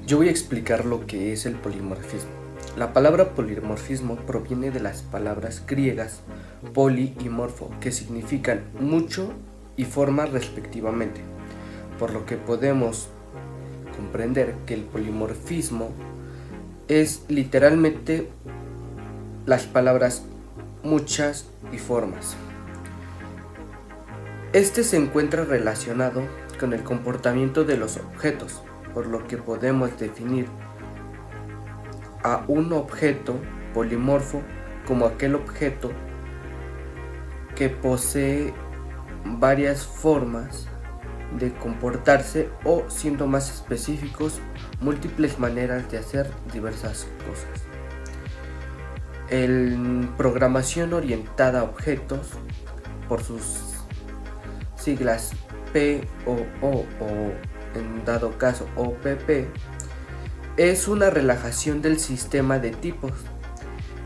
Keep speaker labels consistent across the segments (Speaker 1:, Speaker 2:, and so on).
Speaker 1: Yo voy a explicar lo que es el polimorfismo. La palabra polimorfismo proviene de las palabras griegas poli y morfo, que significan mucho y forma respectivamente, por lo que podemos comprender que el polimorfismo es literalmente las palabras muchas y formas. Este se encuentra relacionado con el comportamiento de los objetos, por lo que podemos definir a un objeto polimorfo como aquel objeto que posee varias formas de comportarse o, siendo más específicos, múltiples maneras de hacer diversas cosas. En programación orientada a objetos, por sus siglas POO o en dado caso OPP, es una relajación del sistema de tipos,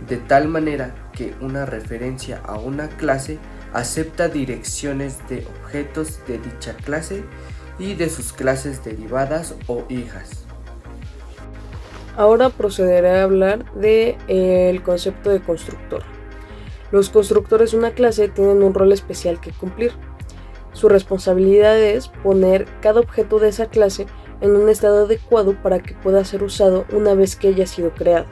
Speaker 1: de tal manera que una referencia a una clase acepta direcciones de objetos de dicha clase y de sus clases derivadas o hijas.
Speaker 2: Ahora procederé a hablar del concepto de constructor. Los constructores de una clase tienen un rol especial que cumplir. Su responsabilidad es poner cada objeto de esa clase en un estado adecuado para que pueda ser usado una vez que haya sido creado.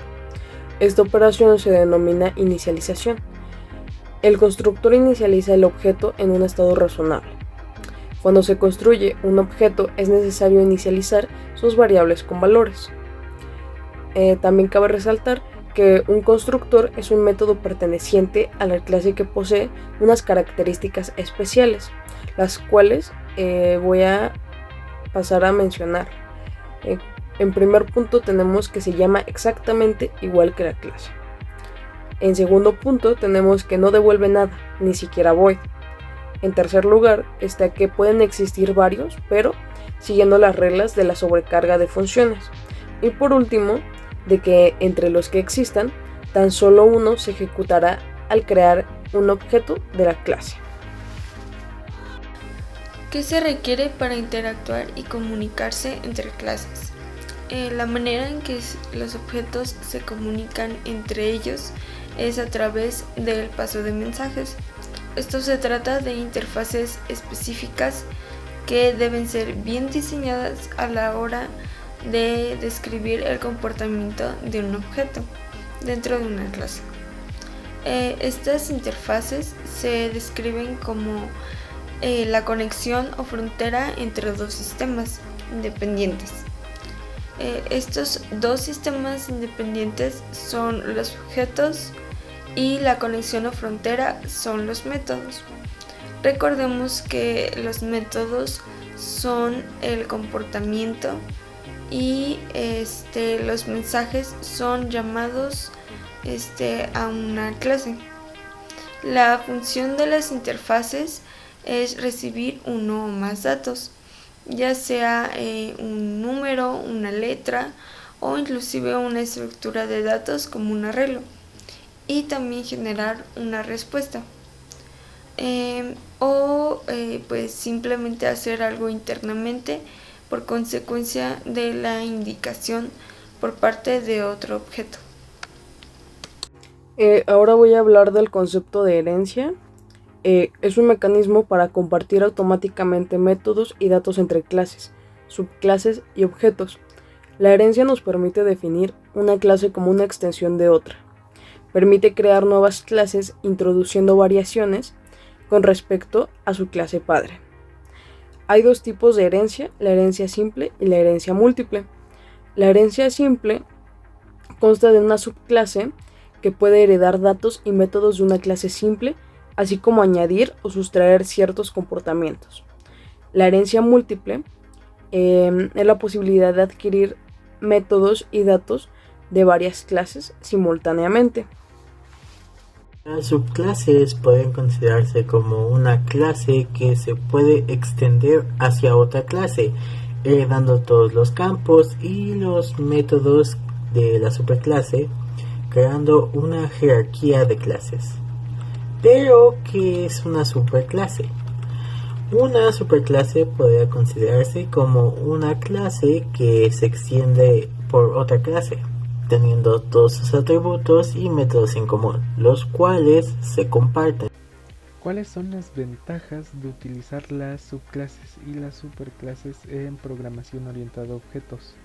Speaker 2: Esta operación se denomina inicialización. El constructor inicializa el objeto en un estado razonable. Cuando se construye un objeto es necesario inicializar sus variables con valores. También cabe resaltar que un constructor es un método perteneciente a la clase que posee unas características especiales, las cuales voy a pasar a mencionar. En primer punto tenemos que se llama exactamente igual que la clase. En segundo punto tenemos que no devuelve nada, ni siquiera void. En tercer lugar está que pueden existir varios, pero siguiendo las reglas de la sobrecarga de funciones. Y por último, de que entre los que existan, tan solo uno se ejecutará al crear un objeto de la clase.
Speaker 3: ¿Qué se requiere para interactuar y comunicarse entre clases? La manera en que los objetos se comunican entre ellos es a través del paso de mensajes. Esto se trata de interfaces específicas que deben ser bien diseñadas a la hora de describir el comportamiento de un objeto dentro de una clase. Estas interfaces se describen como la conexión o frontera entre dos sistemas independientes. Estos dos sistemas independientes son los objetos y la conexión o frontera son los métodos. Recordemos que los métodos son el comportamiento y los mensajes son llamados a una clase. La función de las interfaces es recibir uno o más datos, ya sea un número, una letra o inclusive una estructura de datos como un arreglo, y también generar una respuesta pues simplemente hacer algo internamente por consecuencia de la indicación por parte de otro objeto.
Speaker 2: Ahora voy a hablar del concepto de herencia. Es un mecanismo para compartir automáticamente métodos y datos entre clases, subclases y objetos. La herencia nos permite definir una clase como una extensión de otra. Permite crear nuevas clases introduciendo variaciones con respecto a su clase padre. Hay dos tipos de herencia, la herencia simple y la herencia múltiple. La herencia simple consta de una subclase que puede heredar datos y métodos de una clase simple, así como añadir o sustraer ciertos comportamientos. La herencia múltiple es la posibilidad de adquirir métodos y datos de varias clases simultáneamente.
Speaker 4: Las subclases pueden considerarse como una clase que se puede extender hacia otra clase, heredando todos los campos y los métodos de la superclase, creando una jerarquía de clases. Pero, ¿qué es una superclase? Una superclase podría considerarse como una clase que se extiende por otra clase, teniendo todos sus atributos y métodos en común, los cuales se comparten.
Speaker 5: ¿Cuáles son las ventajas de utilizar las subclases y las superclases en programación orientada a objetos?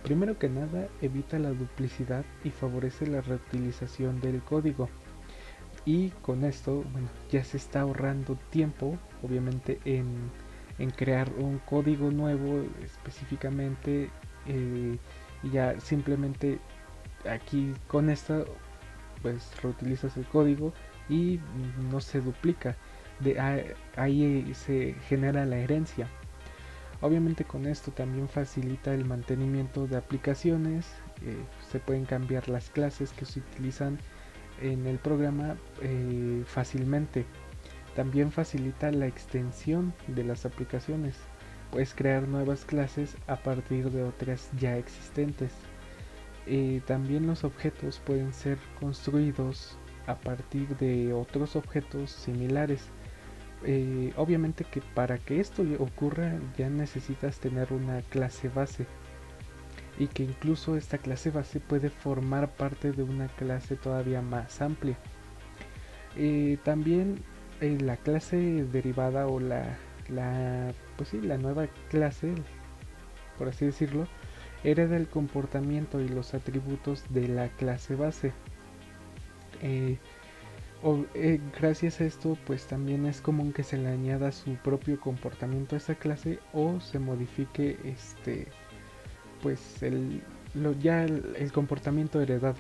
Speaker 5: Primero que nada, evita la duplicidad y favorece la reutilización del código. Y con esto, bueno, ya se está ahorrando tiempo, obviamente, en crear un código nuevo específicamente, y ya simplemente aquí con esto, pues reutilizas el código y no se duplica. Ahí se genera la herencia. Obviamente con esto también facilita el mantenimiento de aplicaciones, se pueden cambiar las clases que se utilizan en el programa fácilmente. También facilita la extensión de las aplicaciones. Puedes crear nuevas clases a partir de otras ya existentes. También los objetos pueden ser construidos a partir de otros objetos similares. Obviamente que para que esto ocurra ya necesitas tener una clase base, y que incluso esta clase base puede formar parte de una clase todavía más amplia. También la clase derivada o pues sí, la nueva clase, por así decirlo, hereda el comportamiento y los atributos de la clase base. Gracias a esto, pues también es común que se le añada su propio comportamiento a esa clase o se modifique pues el comportamiento heredado.